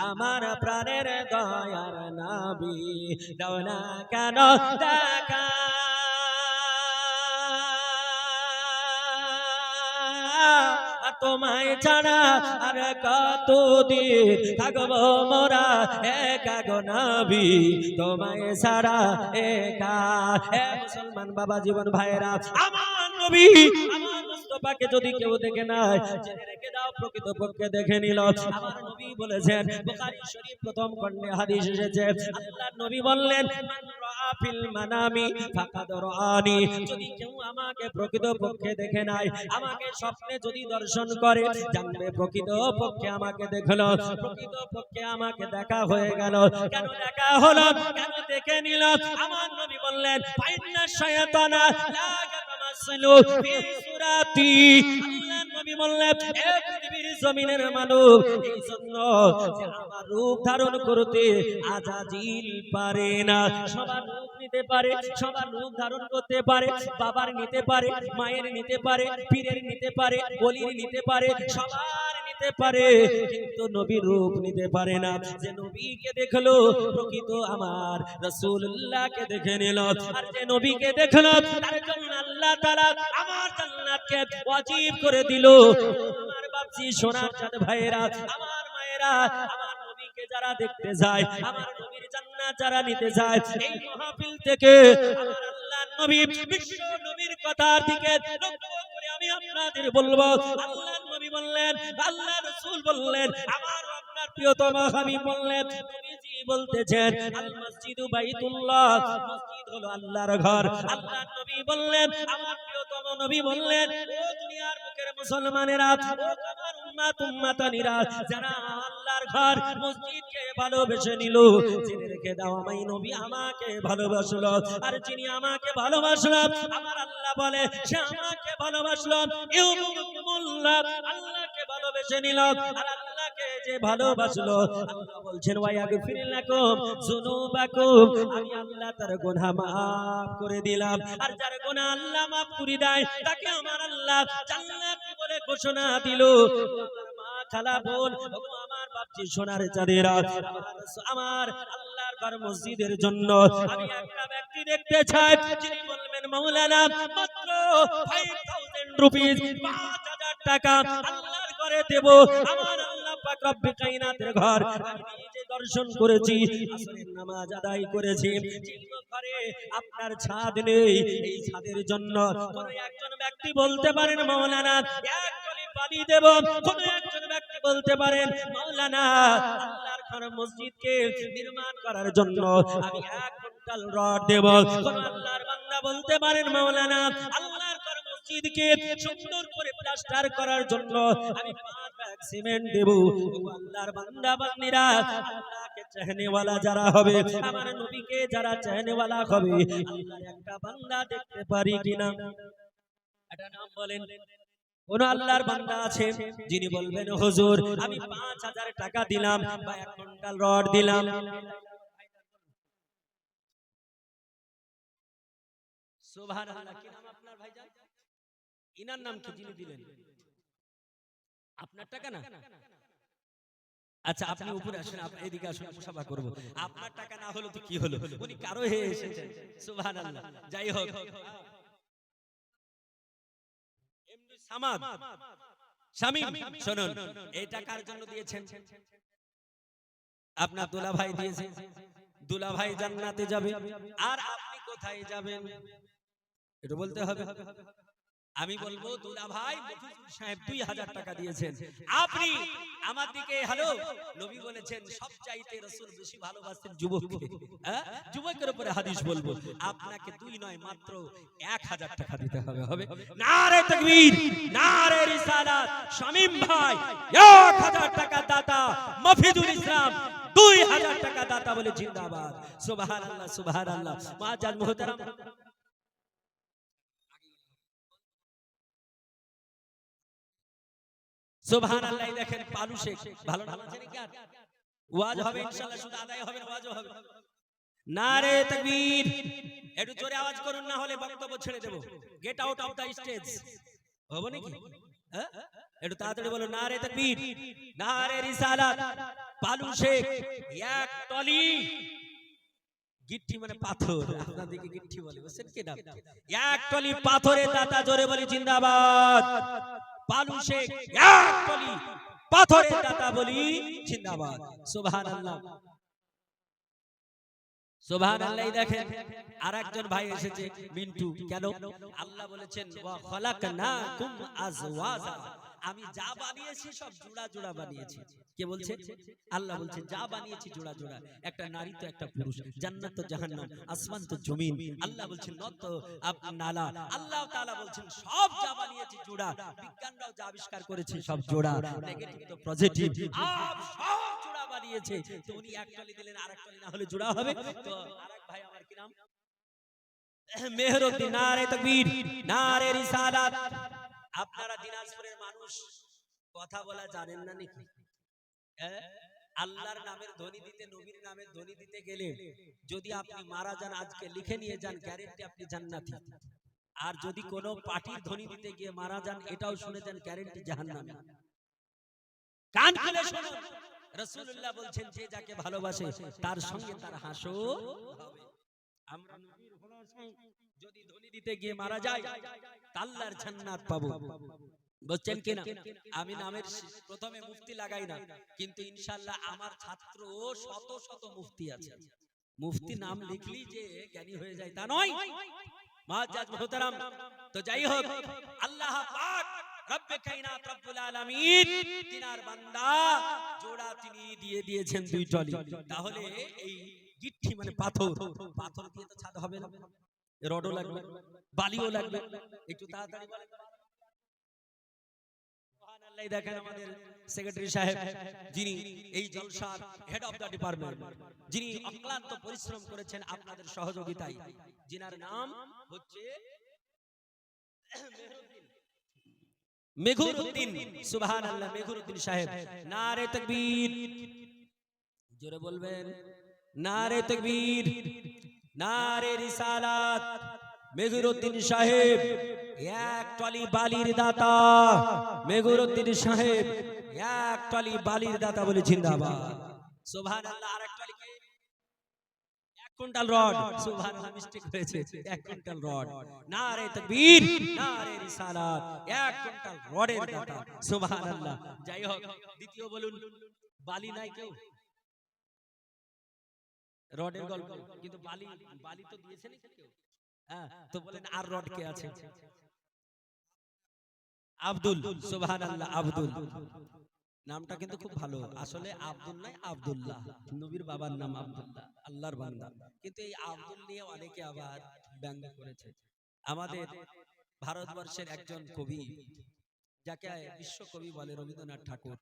আমার প্রাণের দয়ার নবী দাও না কেন দেখা তোমায় ছাড়া আর কতদিন থাকবো মোরা একা গো নবী তোমায় ছাড়া একা হে মুসলমান বাবা জীবন ভাইরা আমার নবী আমার মুস্তাফাকে যদি কেউ দেখে নাই জেনে রেখে দাও প্রকৃতপক্ষে দেখে নিল আমার নবী বলেছেন বুখারী শরীফ প্রথম খণ্ডে হাদিস এসেছে আল্লাহর নবী বললেন মান রাআ ফিল মানামি ফাকাদ রাআনি যদি কেউ আমাকে প্রকৃতপক্ষে দেখে নাই আমাকে স্বপ্নে যদি দর্শন করে জানবে প্রকৃতপক্ষে আমাকে দেখলো প্রকৃতপক্ষে আমাকে দেখা হয়ে গেল কেন দেখা হলো কেন দেখে নিল আমার নবী বললেন ফাইন্না শায়াতানা লা ইয়াতামাসসালু ফি সুরাতি আল্লাহর নবী বললেন এ পৃথিবীর জমিনের মানুষ এই জন্য যে আমার রূপ ধারণ করতে আজাজিল পারে না সবার রূপ নিতে পারে সবার রূপ ধারণ করতে পারে বাবার নিতে পারে মায়ের নিতে পারে পীরের নিতে পারে ওলির নিতে পারে সবার নিতে পারে কিন্তু নবীর রূপ নিতে পারে না যে নবীকে দেখলো প্রকৃত আমার রাসূলুল্লাহকে দেখে নিল আর যে নবীকে দেখলো তার জন্য আল্লাহ তাআলা আমার জান্নাতকে ওয়াজিব করে দিল আমার বাপজি সোনার চাঁদ ভাইরা আমার মায়েরা আমার নবীকে যারা দেখতে যায় আমার নবীর জান্নাত যারা নিতে যায় এই মাহফিল থেকে আমার আল্লাহর নবী বিশ্ব নবীর কথার দিকে লক্ষ্য করে আমি আপনাদের বলবো আল্লাহর নবী বললেন আল্লাহ রাসূল বললেন আমার আপনার প্রিয়তম হাবিব বললেন নবীজি বলতেছেন আল মসজিদু বাইতুল্লাহ মসজিদ হলো আল্লাহর ঘর আল্লাহর নবী বললেন আমার প্রিয়তম নবী বললেন ও দুনিয়ার বুকের মুসলমানেরা ও আমার উম্মাতানিরা যারা আল্লাহর ঘর মসজিদকে ভালোবেসে নিল জেনে রেখে দাও আমি নবী আমাকে ভালোবাসলো আর যিনি আমাকে ভালোবাসলো আমার আল্লাহ বলে সে আমাকে ভালোবাসলো ইউমুল্লাহ আল্লাহকে ভালোবেসে নিল আর আল্লাহকে যে ভালোবাসলো আল্লাহ বলছেন ওয়ায়াগফির লাকুম যুনুবাকুম, আমি আল্লাহ তার গুনাহ maaf করে দিলাম। আর যার গুনাহ আল্লাহ maaf করে দেয় তাকে আমার আল্লাহ জান্নাতি বলে ঘোষণা দিল। মা খালা বোন, আমার বাপজি সোনার চাঁদেরা, আমার আল্লাহর ঘর মসজিদের জন্য আমি একটা ব্যক্তি দেখতে চাই যিনি বলবেন মাওলানা মাত্র 5000 রুপিস, 5000 টাকা আল্লাহর ঘরে দেব। আমার আল্লাহ পাক রব্বে কায়নাতের ঘর আমি নিজে দর্শন করেছি, আসরের নামাজ আদায় করেছি, কিন্তু ঘরে আপনার ছাদ নেই। এই ছাদের জন্য কোন একজন ব্যক্তি বলতে পারেন মাওলানা এক টলি পানি দেব, কোন একজন ব্যক্তি বলতে পারেন মাওলানা আল্লাহর ঘর মসজিদকে নির্মাণ করার জন্য আমি 1 কুইন্টাল রড দেব, কোন আল্লাহর বান্দা বলতে পারেন মাওলানা আল্লাহর ঘর মসজিদকে সুন্দর করে প্লাস্টার করার জন্য আমি 5 ব্যাগ সিমেন্ট দেব। আল্লাহর বান্দা বান্দীরা, আল্লাহকে চাহনে ওয়ালা যারা হবে, আমার নবীকে যারা চাহনে ওয়ালা হবে, আল্লাহর একটা বান্দা দেখতে পারি কিনা? এটা নাম বলেন। কোন আল্লাহর বান্দা আছে যিনি বলবেন হুজুর আমি 5000 টাকা দিলাম বা 1 কুইন্টাল রড দিলাম? সুবহানাল্লাহ। কি নাম আপনার ভাইজান? ইনার নাম কি যিনি দিলেন? আপনার টাকা না? আচ্ছা আপনি উপরে আসেন, এদিকে আসুন, সভা করব। আপনার টাকা না হলো তো কি হলো, উনি কারো হয়ে এসেছেন। সুবহানাল্লাহ। যাই হোক, এমডি সামাদ শামীম শুনুন, এই টাকার জন্য দিয়েছেন আপনার দুলা ভাই দিয়েছে। দুলা ভাই জান্নাতে যাবে, আর আপনি কোথায় যাবেন এটা বলতে হবে। আমি বলবো দুলা ভাই মফিজুল সাহেব 2000 টাকা দিয়েছেন, আপনি আমার দিকে হ্যালো, নবী বলেছেন সবচাইতে রাসূল বেশি ভালোবাসেন যুবককে। হ্যাঁ, যুবকের উপরে হাদিস বলবো, আপনাকে 2 নয় মাত্র 1000 টাকা দিতে হবে। হবে নারে তাকবীর, নারে রিসালাত। শামীম ভাই 1000 টাকা দাতা, মফিজুল ইসলাম 2000 টাকা দাতা বলে জিন্দাবাদ। সুবহানাল্লাহ, সুবহানাল্লাহ। মুআজ্জাজ মুহতারাম, সুবহানাল্লাহ। দেখেন পালু শেখ ভালো নাম আছে নাকি? আর ওয়াজ হবে ইনশাআল্লাহ, শুধু আদায় হবে না, ওয়াজও হবে। নারে তাকবীর, একটু জোরে আওয়াজ করুন, না হলে বক্তব্য ছেড়ে দেব। Get out of the stage. হবে নাকি? হ্যাঁ, একটু তাড়াতাড়ি বলো নারে তাকবীর, নারে রিসালাত। পালু শেখ 1 টলি গিট্টি মানে পাথর, আপনাদেরকে গিট্টি বলে, বুঝছেন কি না? 1 টলি পাথরের দাতা, জোরে বলি জিন্দাবাদ। পালু শেখ 1 টলি পাথরের দাতা বলি জিন্দাবাদ। সুবহানাল্লাহ, সুবহানাল্লাহ। দেখেন আরেকজন ভাই এসেছে মিন্টু। কেন? আল্লাহ বলেছেন ওয়া খালাকনাকুম আজওয়াজা, আমি যা বানিয়েছি সব জোড়া জোড়া বানিয়েছি। কে বলছে? আল্লাহ বলছেন যা বানিয়েছি জোড়া জোড়া, একটা নারী তো একটা পুরুষ, জান্নাত তো জাহান্নাম, আসমান তো জমিন। আল্লাহ বলছেন নত তো নালা। আল্লাহ তাআলা বলছেন সব যা বানিয়েছি জোড়া, বিজ্ঞানরাও যা আবিষ্কার করেছে সব জোড়া, নেগেটিভ তো পজিটিভ, সব জোড়া বানিয়েছে। তো উনি 1 টলি দিলেন, আরেক টলি না হলে জোড়া হবে। তো আরেক ভাই আমার কি নাম? মেহেরউদ্দিন। নারে তাকবীর, নারে রিসালাত। আপনারা দিনাজপুরের মানুষ, কথা বলা জানেন না নাকি? আল্লাহর নামের ধ্বনি দিতে, নবীর নামের ধ্বনি দিতে গেলে যদি আপনি মারা যান, আজকে লিখে নিয়ে যান, গ্যারান্টি আপনি জান্নাতি। আর যদি কোনো পার্টির ধ্বনি দিতে গিয়ে মারা যান, এটাও শুনে যান, গ্যারান্টি জাহান্নামী। কান খুলে শুনুন, রাসূলুল্লাহ বলছেন যে যাকে ভালোবাসে তার সঙ্গে তার হাসর হবে। আমরা নবীর ভালোবাসায় যদি ধ্বনি দিতে গিয়ে মারা যায়, আল্লাহর জান্নাত পাবো। বুঝছেন কিনা? আমি নামের প্রথমে মুফতি লাগাই না, কিন্তু ইনশাআল্লাহ আমার ছাত্র শত শত মুফতি আছে। মুফতি নাম লিখলি যে জ্ঞানী হয়ে যায় তা নয়। মুআজ্জাজ মুহতারাম, তো যাই হোক, আল্লাহ পাক রব্বে কায়নাত রব্বুল আলামিন তিনার বান্দা জোড়া তিনি দিয়ে দিয়েছেন 2 টলি। তাহলে এই গিট্টি মানে পাথর, পাথর দিয়ে তো ছাদ হবে না, রডও লাগবে, বালিও লাগবে। একটু তাড়াতাড়ি বলেন। সুবহানাল্লাহ। দেখেন আমাদের সেক্রেটারি সাহেব, যিনি এই জলসার হেড অফ দা ডিপার্টমেন্ট, যিনি অক্লান্ত পরিশ্রম করেছেন আপনাদের সহযোগিতায়, যিনার নাম হচ্ছে মেহেরউদ্দিন। মেঘরউদ্দিন, সুবহানাল্লাহ, মেঘরউদ্দিন সাহেব। নারে তাকবীর, জোরে বলবেন, নারে তাকবীর, নারে রিসালাত। মেঘরউদ্দিন সাহেব এক টলি বালির দাতা, মেঘরউদ্দিন সাহেব এক টলি বালির দাতা বলে জিন্দাবাদ, সুবহানাল্লাহ। আর এক টলি কে? 1 কুইন্টাল রড, সুবহানাল্লাহ, মিস্টেক হয়েছে, 1 কুইন্টাল রড। নারে তাকবীর, নারে রিসালাত, 1 কুইন্টাল রডের দাতা, সুবহানাল্লাহ। যাই হোক, দ্বিতীয় বলুন, বালি নাই কেউ? রডের গল্প, কিন্তু বালি, বালি তো দিয়েছে নাকি কেউ? হ্যাঁ, তো বলেন আর রড কে আছে? আব্দুল, সুবহানাল্লাহ, আব্দুল। নামটা কিন্তু খুব ভালো, আসলে আব্দুল নয়, আব্দুল্লাহ, নবীর বাবার নাম আব্দুল্লাহ, আল্লাহর বান্দা। কিন্তু এই আব্দুল নিয়ে অনেকে আবার ব্যঙ্গ করেছে। আমাদের ভারতবর্ষের একজন কবি, যাকে বিশ্বকবি বলে রবীন্দ্রনাথ ঠাকুর,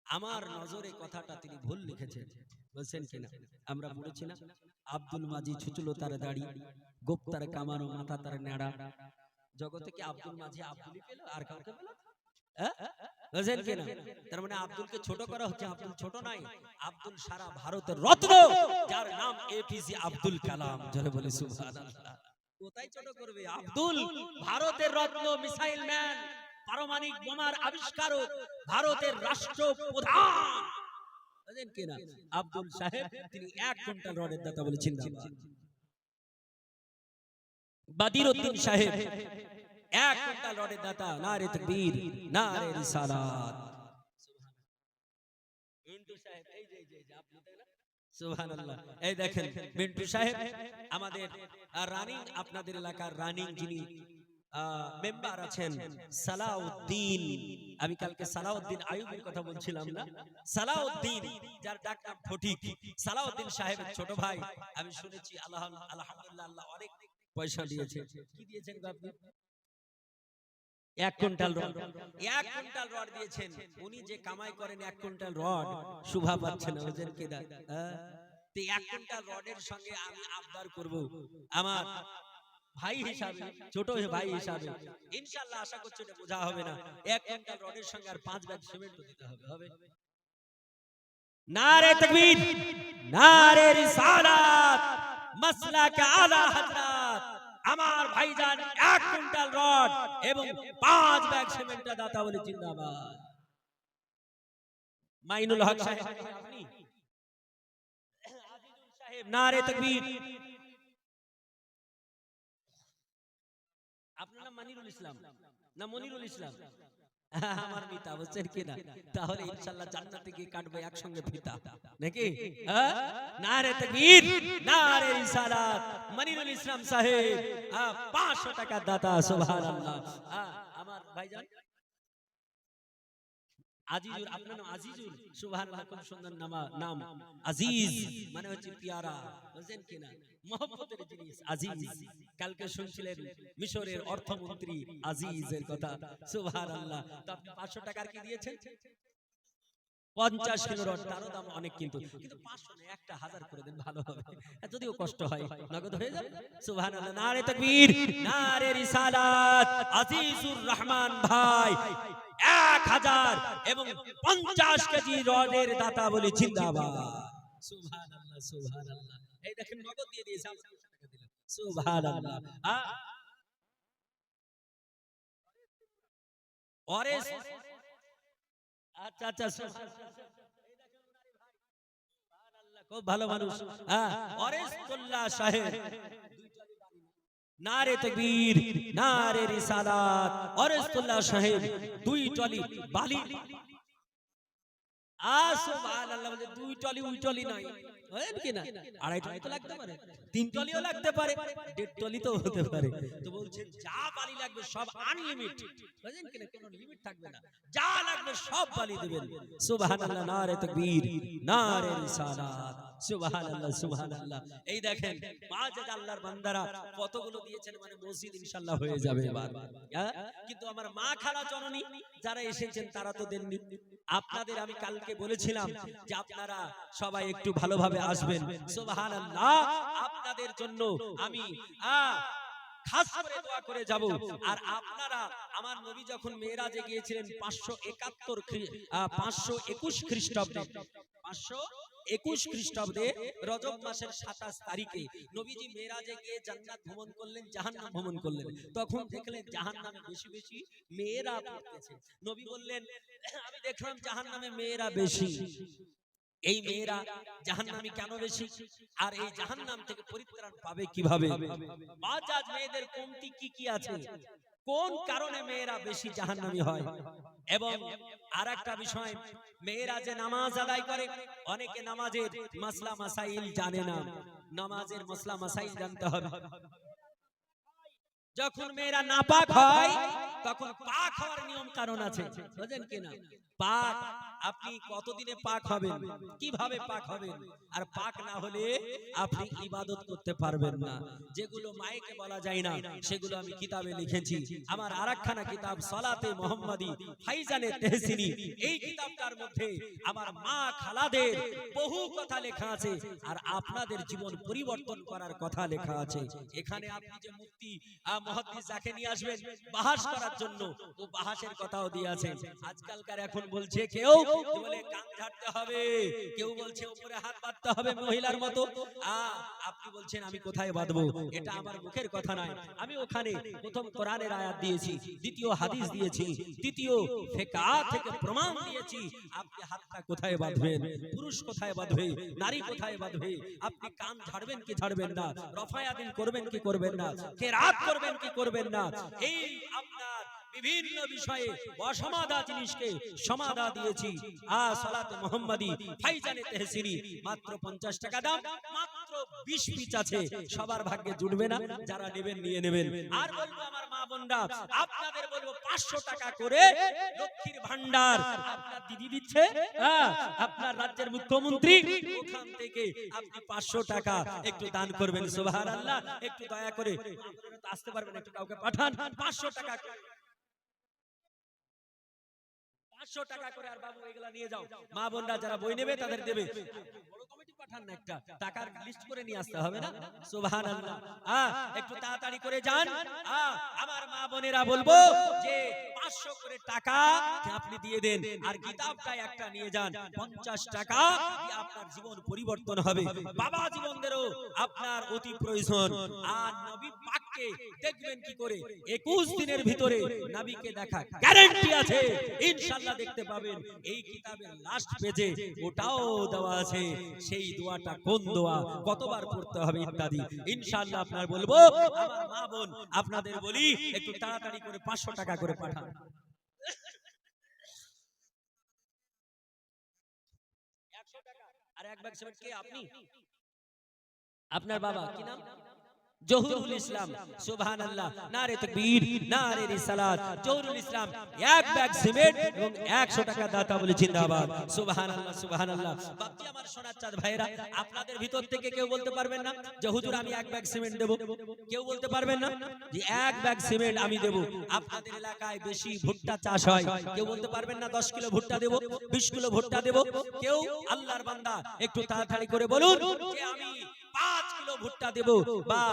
আমার নজরে কথাটা তিনি ভুল লিখেছেন, বলছেন কিনা আমরা পড়েছি না, আব্দুল মাজি ছুচুলো তার দাড়ি, গোপ তার কামানো, মাথা তার নেড়া। জগতে কি আব্দুল মাঝি আব্দুলই পেল, আর কাউকে পেল? বুঝেন কিনা? তার মানে আব্দুলকে ছোট করা হচ্ছে। আব্দুল ছোট নাই, আব্দুল সারা ভারতের রত্ন, যার নাম এপিজে আব্দুল কালাম। জোরে বলে সুবহানাল্লাহ। কোথায় ছোট করবে? আব্দুল ভারতের রত্ন, মিসাইল ম্যান, পারমাণবিক বোমার আবিষ্কারক, ভারতের রাষ্ট্রপ্রধান। বুঝেন কিনা? আব্দুল সাহেব তিনি 1 কুইন্টাল রডের দাতা বলে জিন্দাবাদ। বাদিরউদ্দিন সাহেব 1 কুইন্টাল রডের দাতা, নারে তাকবীর, নারে রিসালাত। মিন্টু সাহেব, এই যে আপনি তাই না? সুবহানাল্লাহ। এই দেখেন মিন্টু সাহেব আমাদের রানিং, আপনাদের এলাকার রানিং যিনি মেম্বার আছেন, সালাউদ্দিন। আমি কালকে সালাউদ্দিন আইয়ুবের কথা বলছিলাম না, সালাউদ্দিন যার ডাক নাম ফটিক, সালাউদ্দিন সাহেবের ছোট ভাই। আমি শুনেছি আলহামদুলিল্লাহ, আল্লাহ অনেক পয়সা দিয়েছে। কি দিয়েছেন গো আপনি? 1 কুইন্টাল রড, 1 কুইন্টাল রড দিয়েছেন। উনি যে কামাই করেন 1 কুইন্টাল রড, শোভা পাচ্ছে না, বুঝেন কিনা? তো 1 কুইন্টাল রডের সঙ্গে আমি আবদার করব আমার ভাই হিসাবে, ছোট ভাই হিসাবে, ইনশাআল্লাহ আশা করছি এটা বোঝা হবে না। 1 কুইন্টাল রডের সঙ্গে আর 5 ব্যাগ সিমেন্ট দিতে হবে। হবে? নারে তাকবীর, নারে রিসালাত, মাসলাক আলা হযরত। আমার ভাইজান 1 কুইন্টাল রড এবং 5 ব্যাগ সিমেন্ট দাতা বলে জিন্দাবাদ। মাইনুল হক সাহেব, আপনি আজিজুল সাহেব, নারে তাকবীর। আপনার নাম মানিরুল ইসলাম না মনিরুল ইসলাম? আমার পিতা, বুঝছেন কিনা? তাহলে ইনশাআল্লাহ জান্নাতে গিয়ে কাটবে একসঙ্গে ফিতা, নাকি? নারে তাকবীর, নারে রিসালাত। মনিরুল ইসলাম সাহেব 500 টাকা দাতা, সুবহানাল্লাহ। আমার ভাইজান আজিজুল, আপনার নাম আজিজুল, সুবহানাল্লাহ, খুব সুন্দর নাম। আজিজ মানে হচ্ছে পেয়ারা, বুঝেন কিনা? মহব্বতের জিনিস আজিজ। কালকে শুনছিলেন মিশরের অর্থমন্ত্রী আজিজের কথা, সুবহানাল্লাহ। তো আপনি 500 টাকার কি দিয়েছেন? 50 কিলো রড, তারও দাম অনেক, কিন্তু 500 না, 1000 করে দেন, ভালো হবে। যদিও কষ্ট হয়, নগদ হয়ে যাবে। সুবহানাল্লাহ। নারে তাকবীর, নারে রিসালাত। আজিজুর রহমান ভাই 1000 এবং 50 কেজি রডের দাতা বলি জিন্দাবাদ। সুবহানাল্লাহ, সুবহানাল্লাহ। এই দেখেন নগদ দিয়ে দিয়েছে, 500 টাকা দিলেন, সুবহানাল্লাহ। ওরেস, আচ্ছা আচ্ছা, খুব ভালো মানুষ। ওরেসতুল্লাহ সাহেব, নারে তাকবীর, নারে রিসালাত। ওরেসতুল্লাহ সাহেব 2 টলি বালি। সুবহানাল্লাহ, বলে 2 টলি ওই টলি নয়, বুঝেন কিনা? 2.5 টলি তো লাগতে পারে, 3 টলিও লাগতে পারে, 1.5 টলি তো হতে পারে। তো বলছেন যা বালি লাগবে সব আনলিমিট, বুঝেন কিনা? কোনো লিমিট থাকবে না, যা লাগবে সব বালি দিবেন। সুবহানাল্লাহ, নারে তাকবীর, নারে রিসালাত। সুবহানাল্লাহ, সুবহানাল্লাহ। এই দেখেন 5000 আল্লাহর বান্দারা কতগুলো দিয়েছেন, মানে মসজিদ ইনশাআল্লাহ হয়ে যাবে এবার। কিন্তু আমার মা খালা জননী যারা এসেছেন তারা তো দেননি। আপনাদের আমি কালকে বলেছিলাম যে আপনারা সবাই একটু ভালোভাবে আসবেন, সুবহানাল্লাহ। আপনাদের জন্য আমি খাস করে দোয়া করে যাব। আর আপনারা আমার নবী যখন মেরাজে গিয়েছিলেন 521 খ্রিস্টাব্দে, 521 খ্রিস্টাব্দে রজব মাসের 27 তারিখে নবীজি মেরাজে গিয়ে জান্নাত ভ্রমণ করলেন, জাহান্নাম ভ্রমণ করলেন। তখন দেখলেন জাহান্নামে বেশি বেশি মেয়েরা পড়তেছে। নবী বললেন, আমি দেখলাম জাহান্নামে মেয়েরা বেশি। এই মেয়েরা জাহান্নামী কেন বেশি, আর এই জাহান্নাম থেকে পরিত্রাণ পাবে কিভাবে? আজ মেয়েদের কমতি কি কি আছে, কোন কারণে মেয়েরা বেশি জাহান্নামী হয়? এবং আরেকটা বিষয়, মেয়েরা যে নামাজ আদায় করে, অনেকে নামাজের মাসলা মাসাইল জানে না। নামাজের মাসলা মাসাইল জানতে হবে। যখন মেয়েরা নাপাক হয় তখন পাক হওয়ার নিয়ম কারণ আছে, বুঝেন কিনা? পাক আপনি কতদিনে পাক হবেন, কিভাবে পাক হবেন, আর পাক না হলে আপনি ইবাদত করতে পারবেন না। যেগুলো মাইকে বলা যায় না সেগুলো আমি কিতাবে লিখেছি। আমার আরেকখানা কিতাব সালাতে মুহাম্মাদি ফাইজানে তেহসিনি, এই কিতাবটার মধ্যে আমার মা খালাদের বহু কথা লেখা আছে, আর আপনাদের জীবন পরিবর্তন করার কথা লেখা আছে। এখানে আপনি যে মুফতি মুহাদ্দিস যাকে নিয়ে আসবেন বাহাস করার জন্য, ও বাহাসের কথাও দিয়ে আছে। আজকালকার এখন বলছে কেউ বলে কান ঝাড়তে হবে, কেউ বলছে উপরে হাত বাঁধতে হবে মহিলার মতো। আপনি বলছেন আমি কোথায় বাঁধবো? এটা আমার মুখের কথা নয়। আমি ওখানে প্রথম কোরআনের আয়াত দিয়েছি, দ্বিতীয় হাদিস দিয়েছি, তৃতীয় ফিকহ থেকে প্রমাণ দিয়েছি। আপনি হাতটা কোথায় বাঁধবেন, পুরুষ কোথায় বাঁধবে, নারী কোথায় বাঁধবে, আপনি কান ঝাড়বেন কি ঝাড়বেন না, রফায়াদিন করবেন কি করবেন না, কেরাত করবেন কি করবেন না, এই আপনার বিভিন্ন বিষয়ে অসমাদা জিনিসকে সমাদা দিয়েছি। সালাতে মুহাম্মাদি ফাইজানে তেহসিনি, মাত্র 50 টাকা দাম, মাত্র 20 পিস আছে। সবার ভাগ্যে জুটবে না, যারা নেবেন নিয়ে নেবেন। আর বলবো আমার মা বোনরা, আপনাদের বলবো 500 টাকা করে লক্ষ্মীর ভান্ডার আপনার দিদি দিচ্ছে, আপনার রাজ্যের মুখ্যমন্ত্রী, ওখান থেকে আপনি 500 টাকা একটু দান করবেন। সুবহানাল্লাহ, একটু দয়া করে আসতে পারবেন, একটু কাউকে পাঠান 500 টাকা, 500 টাকা করে। আর বাবু এগুলা নিয়ে যাও, মা বোনরা যারা বই নেবে তাদের দেবে। বড় কমিটি পাঠান না, একটা টাকার লিস্ট করে নিয়ে আসতে হবে না? সুবহানাল্লাহ, একটু তাড়াতাড়ি করে যান। আমার মা বোনেরা বলবো যে 500 করে টাকা আপনি দিয়ে দেন, আর কিতাবটা একটা নিয়ে যান। 50 টাকা দিয়ে আপনার জীবন পরিবর্তন হবে। বাবা জীবনদেরও আপনার অতি প্রয়োজন। আর নবী পাককে দেখবেন কি করে? 21 দিনের ভিতরে নবীকে দেখা গ্যারান্টি আছে, ইনশাআল্লাহ দেখতে পাবেন। এই কিতাবের লাস্ট পেজে ওটাও দেওয়া আছে, সেই দোয়াটা কোন দোয়া, কতবার পড়তে হবে ইত্যাদি। ইনশাআল্লাহ আপনার বলবো আমার মা বোন, আপনাদের বলি একটু তাড়াতাড়ি করে 500 টাকা করে পাঠান। আর এক ব্যাগ সিমেন্ট কে? আপনি? আপনার বাবা কি নাম? জহুরুল ইসলাম। সুবহানাল্লাহ, নারে তাকবীর, নারে রিসালাত। জহুরুল ইসলাম এক ব্যাগ সিমেন্ট এবং 100 টাকা দাতা বলে জিন্দাবাদ। সুবহানাল্লাহ, সুবহানাল্লাহ। বাপজি আমার সোনার চাঁদ ভাইরা, আপনাদের ভিতর থেকে কেউ বলতে পারবেন না যে হুজুর আমি এক ব্যাগ সিমেন্ট দেব? কেউ বলতে পারবেন না যে এক ব্যাগ সিমেন্ট আমি দেব? আপনাদের এলাকায় বেশি ভুট্টা চাষ হয়, কেউ বলতে পারবেন না 10 কিলো ভুট্টা দেব, 20 কিলো ভুট্টা দেব? কেউ? আল্লাহর বান্দা একটু তাড়াতাড়ি করে বলুন যে আমি 5 কিলো ভুট্টা দেব, বা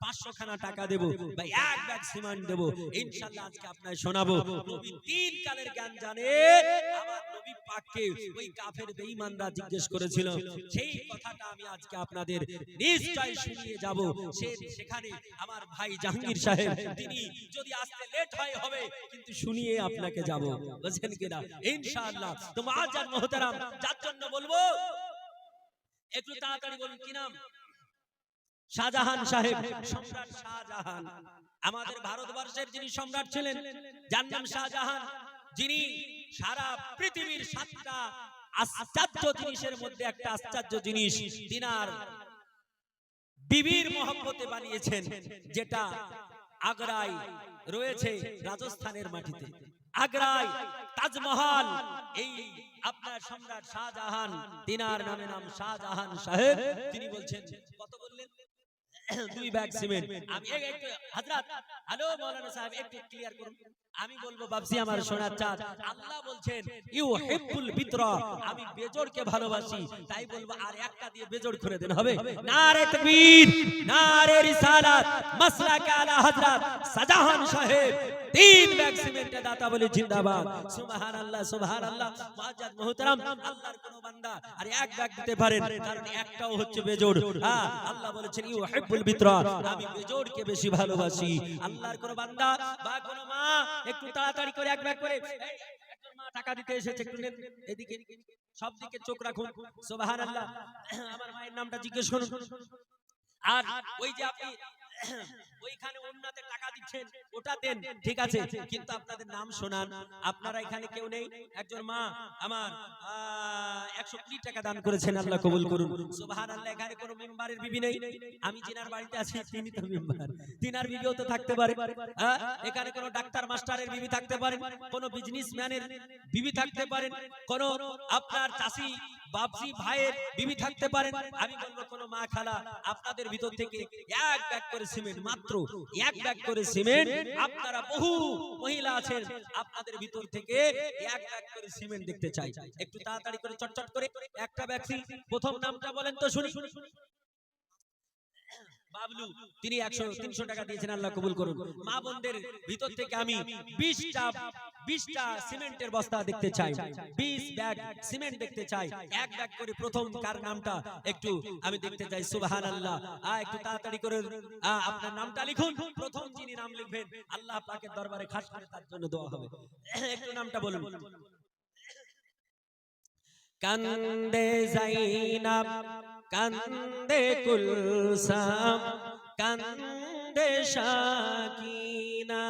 500 খানা টাকা দেব, বা এক ব্যাগ সিমেন্ট দেব। ইনশাআল্লাহ আজকে আপনাদের শোনাবো। নবী 3 কালের জ্ঞান জানে। আমার নবী পাককে ওই কাফের বেঈমানরা জিজ্ঞেস করেছিল, সেই কথাটা আমি আজকে আপনাদের নিশ্চয় শুনিয়ে যাব। সেখানে আমার ভাই জাহাঙ্গীর সাহেব, তিনি যদি আসতে লেট হয় হবে, কিন্তু শুনিয়ে আপনাকে যাব, বুঝছেন কিনা? ইনশাআল্লাহ। তো মুআজ্জান মুহতারাম, যার জন্য বলবো একটু তাড়াতাড়ি বলুন কি নাম? শাহজাহান সাহেব, সম্রাট শাহজাহান। আমাদের ভারতবর্ষের যিনি সম্রাট ছিলেন, যার নাম শাহজাহান, যিনি সারা পৃথিবীর 7টা আশ্চর্য জিনিসের মধ্যে একটা আশ্চর্য জিনিস তিনার বিবির মহব্বতে বানিয়েছেন, যেটা আগ্রায় রয়েছে, রাজস্থানের মাটিতে। আগ্রায় তাজমহল, এই আপনার সম্রাট শাহজাহান, তিনার নাম শাহজাহান সাহেব, তিনি বলছেন, কত বললেন? 2 ব্যাগ সিমেন্ট। আমি একটু হযরত, হ্যালো মাওলানা সাহেব, একটু ক্লিয়ার করুন। আমি বলবো বাপজি আমার সোনার চাঁদ, আল্লাহ বলছেন ইউহিব্বুল বিতরা, আমি বেজোড়কে ভালোবাসি, তাই বলবো আর একটা দিয়ে বেজোড় করে দেন, হবে? নারে তাকবীর, নারে রিসালাত, মাসলাক আলা হযরত শাহজাহান সাহেব 3 ব্যাগ সিমেন্টের দাতা বলে জিন্দাবাদ। সুবহানাল্লাহ সুবহানাল্লাহ। মুআজ্জাজ মুহতারাম, আল্লাহর কোন বান্দা আর 1 ব্যাগ দিতে পারেন, কারণ একটাও হচ্ছে বেজোড়। হ্যাঁ, আল্লাহ বলেছেন ইউহিব্বুল বিতরা, আমি বেজোড়কে বেশি ভালোবাসি। আল্লাহর কোন বান্দা বা কোন মা একটু তাড়াতাড়ি করে 1 ব্যাগ করে, একজন মা টাকা দিতে এসেছে, একটু নেন, এদিকে সব দিকে চোখ রাখুন। সুবহানাল্লাহ। আমার মায়ের নামটা জিজ্ঞেস করুন। আর ওই যে আপনি ওইখানে ওন্নাতে টাকা দিচ্ছেন, ওটা দেন, ঠিক আছে, কিন্তু আপনাদের নাম শোনান। আপনারা এখানে কেউ নেই, একজন মা আমার 120 টাকা দান করেছেন, আল্লাহ কবুল করুন। সুবহানাল্লাহ। এখানে কোনো মেম্বারের বিবি নেই, আমি জিনার বাড়িতে আছি তিনি তো মেম্বার, তিনার বিবিও তো থাকতে পারে। এখানে কোনো ডাক্তার মাস্টারের বিবি থাকতে পারে, কোনো বিজনেসম্যানের বিবি থাকতে পারেন, কোনো আপনার চাষি বাপজি ভাইয়ের বিবি থাকতে পারেন। আমি বলবো কোন মা খালা আপনাদের ভিতর থেকে 1 ব্যাগ করে সিমেন্ট, মাত্র 1 ব্যাগ করে সিমেন্ট, আপনারা বহু মহিলা আছেন, আপনাদের ভিতর থেকে 1 ব্যাগ করে সিমেন্ট দেখতে চাই। একটু তাড়াতাড়ি করে চটচট করে একটা ব্যক্তি, প্রথম নামটা বলেন তো শুনি। বাবলু, তিনি 100-300 টাকা দিয়েছেন, আল্লাহ কবুল করুন। মা বোনদের ভিতর থেকে আমি 20টা সিমেন্টের বস্তা দেখতে চাই, 20 ব্যাগ সিমেন্ট দেখতে চাই। 1 ব্যাগ করে প্রথম কার নামটা একটু আমি দেখতে চাই। সুবহানাল্লাহ। একটু তাড়াতাড়ি করে আপনার নামটা লিখুন। প্রথম যিনি নাম লিখবেন, আল্লাহ পাকের দরবারে খাস করে তার জন্য দোয়া হবে। একটু নামটা বলুন। কান্দে যাইনাব, কান্দে কুলসাম, কান্দে শাকিনা,